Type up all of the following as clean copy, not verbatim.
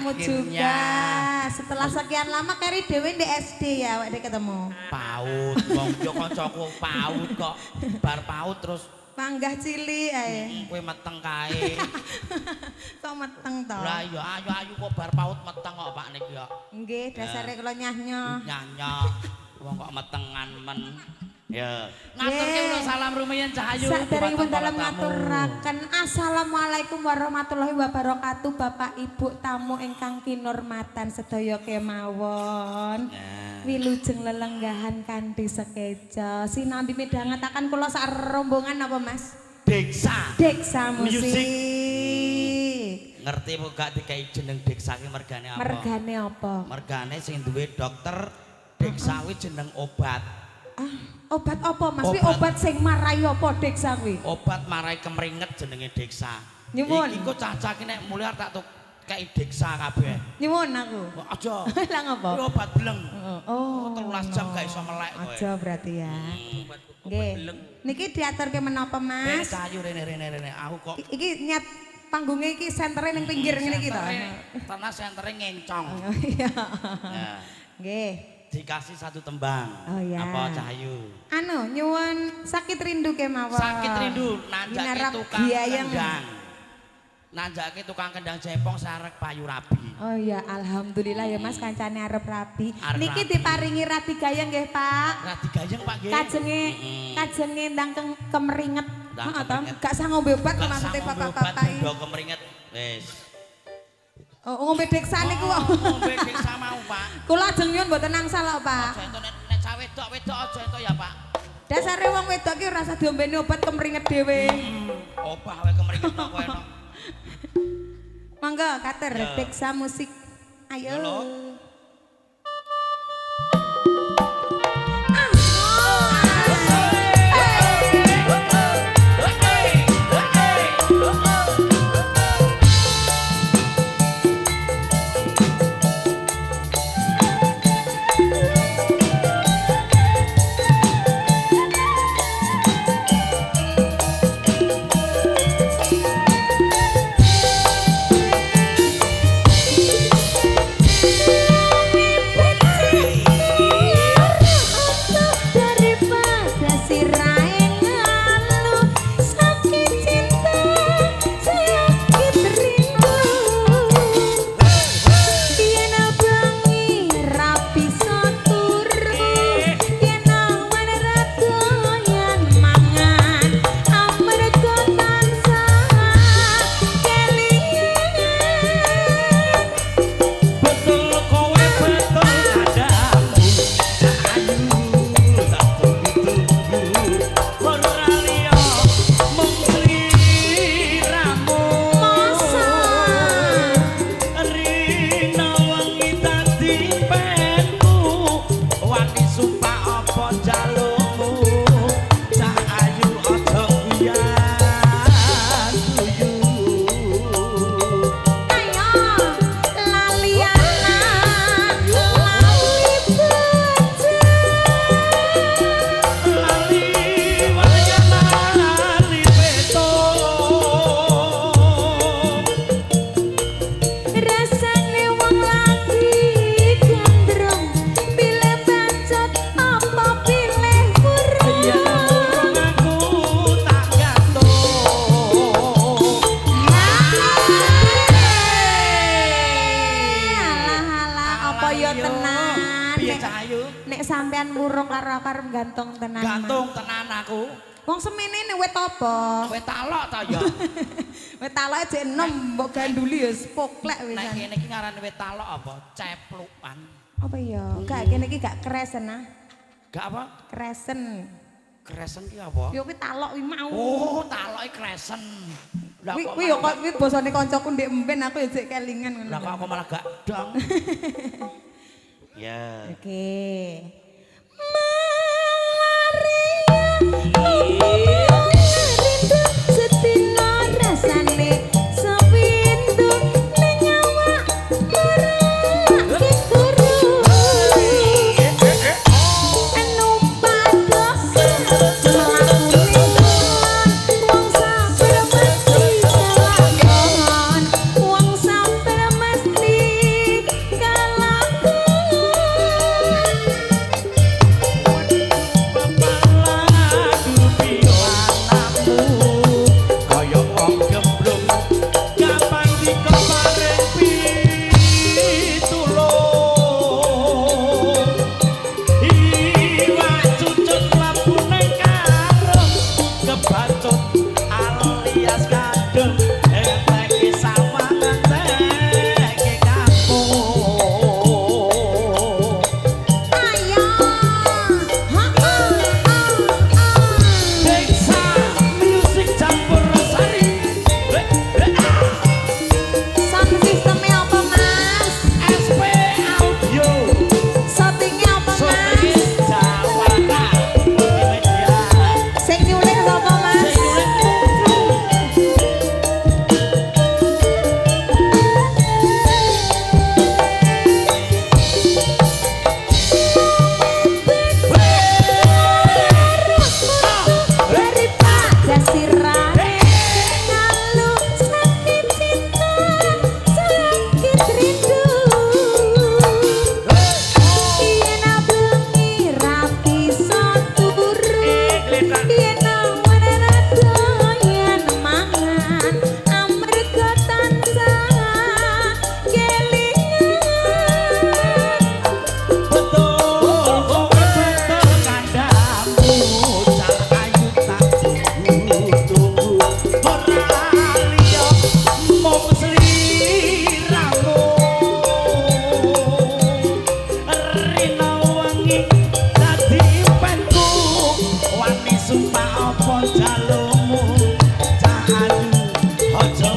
kamu juga. Setelah sekian lama Keri Dewi di SD ya, awak ketemu. PAUD, wong yo kancaku PAUD kok. Bar PAUD terus panggah cilik ae. Kowe meteng kae. Kok meteng to? Lah iya ayu-ayu kok bar PAUD meteng kok Pak niki yo. Nggih, dasare kula nyah-nyah. Nyah-nyah. Wong kok metengan men. Ya, ngaturke kula salam rumiyin Cahayu. Saderengipun dalam ngaturaken assalamualaikum warahmatullahi wabarakatuh Bapak Ibu tamu ingkang kinurmatan sedaya kemawon. Wilujeng lelenggahan kanthi sekeca sinambi midhangetaken kula sak rombongan apa Mas? Deksa musik. Ngerti apa gak dikai jeneng Deksa ki mergane apa? Mergane apa? Mergane sing duwe dokter Deksa kuwi jeneng obat. Obat apa Mas? Obat sing marai apa Deksa kuwi? Obat marai kemringet jenenge Deksa. Nyuwun. Iki kok cacah ki nek mulih tak kei Deksa kabeh. Nyuwun aku. Aja. Lah ngapa? Kuwi obat bleng. Oh. 13 jam gak iso melek kowe. Aja berarti ya. Nggih. Niki diaturke menapa Mas? Cahayu rene. Aku kok Iki nyat panggungnya iki sentere ning pinggir ngene iki to. Tanah sentere ngencong. Iya. Ya. Nggih. Dikasih satu tembang. Oh ya. Apa Cahayu? Anu nyuwun sakit rindu kemawon. Sakit rindu nanjake tukang kendang. Nanjake tukang kendang Jepong sarek payu rabi. Oh iya, alhamdulillah ya Mas kancane arep rabi. Niki Rabi. diparingi rati gayeng nggih Pak. Radi gayeng Pak nggih. Kajenge ndang kemeringet. Ndang Heeh to. kemeringet. Gak sah ngombe obat Gak maksudnya sanggup bapak-bapak obat, iki. do kemringet. Wis. Oh ngombe deksa niku. Ngombe Deksa mau Pak. Kula ajeng nyuwun mboten nangsal kok Pak. Aja ento nek cah wedok aja ento ya Pak. Dasare wong wedok ki ora usah diombeni obat kemringet dhewe. Opah wae kemringet kok enak. Monggo kater Ya. Deksa musik. Ayo. Halo. Daripada sirahe ngalu sakit cinta sakit rindu yen abangi rapi turu yen awan ra doyan mangan amarga tansah kelingan Betul kowe betul adamu Cahayu satu ditunggu ora liya mung sliramu masa rina wengi dadi penku wani sumpah apa jalukmu Cahayu aja uyan guyu ayo laliana lali bocah lali wayana lali peto rasane wong lagi gandrung pilih bacot apa pilih burung ya burung aku tak gantung alah apa yo tenan piye nek Cahayu nek sampean murung karo aku arep gantung tenan gantung tenan aku wong semene nek wit apa kowe talok ta ya wit taloke jek enom mbok ganduli ya spoklek nek wisan kene iki ngarane wit talok apa ceplukan apa ya gak kene iki gak kresen ah gak apa kresen kresen ki apa yo kuwi talok kuwi mau oh taloke kresen lah kok kuwi yo kok kuwi basane kancaku ndek emben aku ya jek kelingan ngono lah kok aku malah gak dong ya oke rindu setino rasane sepintu ning awak marake guru anu pados mlaku ning wong sabar mesti lakon wong sabar mesti sumpah apa jalukmu cah ayu aja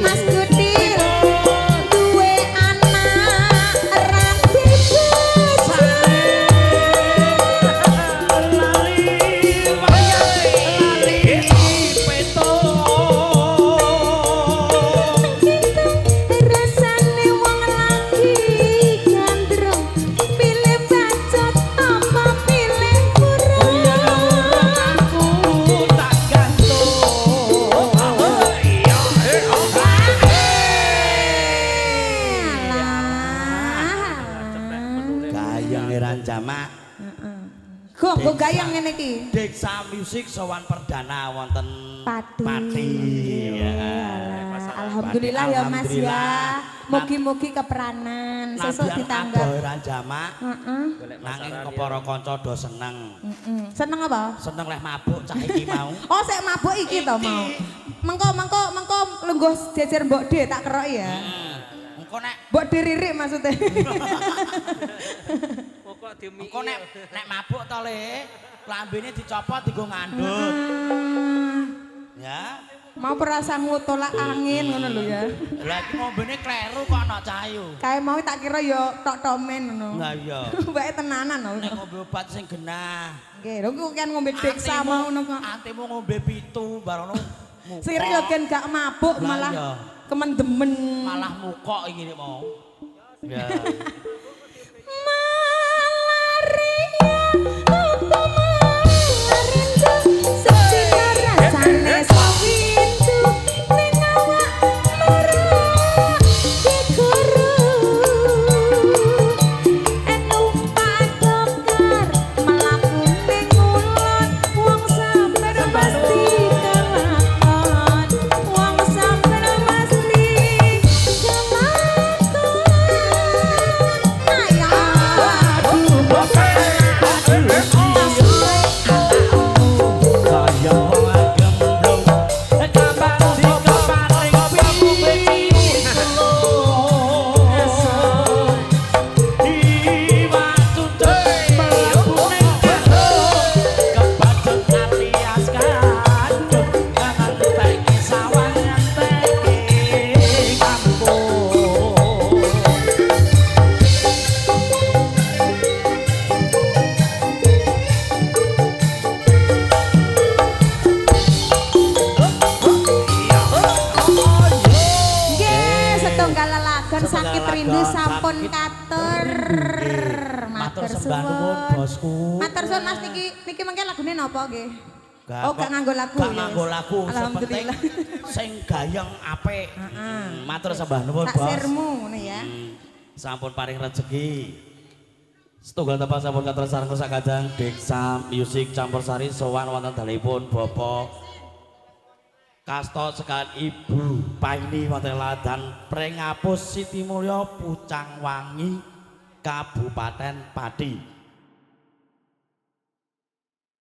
Mas Gudir duwe anak ranti rasane wong lagi gandrung pilih bacot apa pilih kurang Gayang Eran Jamak Kok gayang ngene iki? Deksa Musik sowan perdana wonten Pati. Ya. Alhamdulillah ya Mas ya. Alhamdulillah. Mugi-mugi keperanan sesuk ditanggap. Eran Jamak nanging kepara kanca do seneng. Seneng apa? Seneng leh mabuk cah iki mau. Oh, sik mabuk iki to mau. Mengko lungguh jejer Mbok D tak keroki ya. Engko nek Mbok D ririk maksudnya. engko nek mabuk to Le, lambene dicopot dienggo ngandut. Ya. Mau perasa ngutolak angin ngono lho ya. Lah iki ngombene kleru kok ana cahayu. Kae mau tak kira ya tok-tomen ngono. Lah iya. Mbake tenanan lho. Nek ngombe obat sing genah. Nggih, lho kok kan ngombe deksa mau ngono kok. Antimu ngombe pitu barono muka. Sire yo gen gak mabuk Lah malah iya. kemendemen. Malah mukok iki mau. Ya. Malaria apa malarindu sedina rasane sawindu ning awak merak diguru enu padokar mlaku ning ulon wong sampeyan pasti kelakon wong sampeyan pasti kelakon sakit rindu sampun katur. Matur sembah nuwun bosku. Matur suwun Mas niki mengke lagune napa nggih? Oh gak nganggo lagu. Gak nganggo lagu. Alhamdulillah. Sing gayeng apik. Matur sembah nuwun bos. Tak sirmu ngono ya. Sampun paring rezeki. Setunggal tepat sampun katur sareng sakadang Deksa Musik Campursari sowan wonten dalipun Bapak Kasto sekalian Ibu Paini wonten Ladan Prengapus Siti Mulya Pucang Wangi Kabupaten Pati.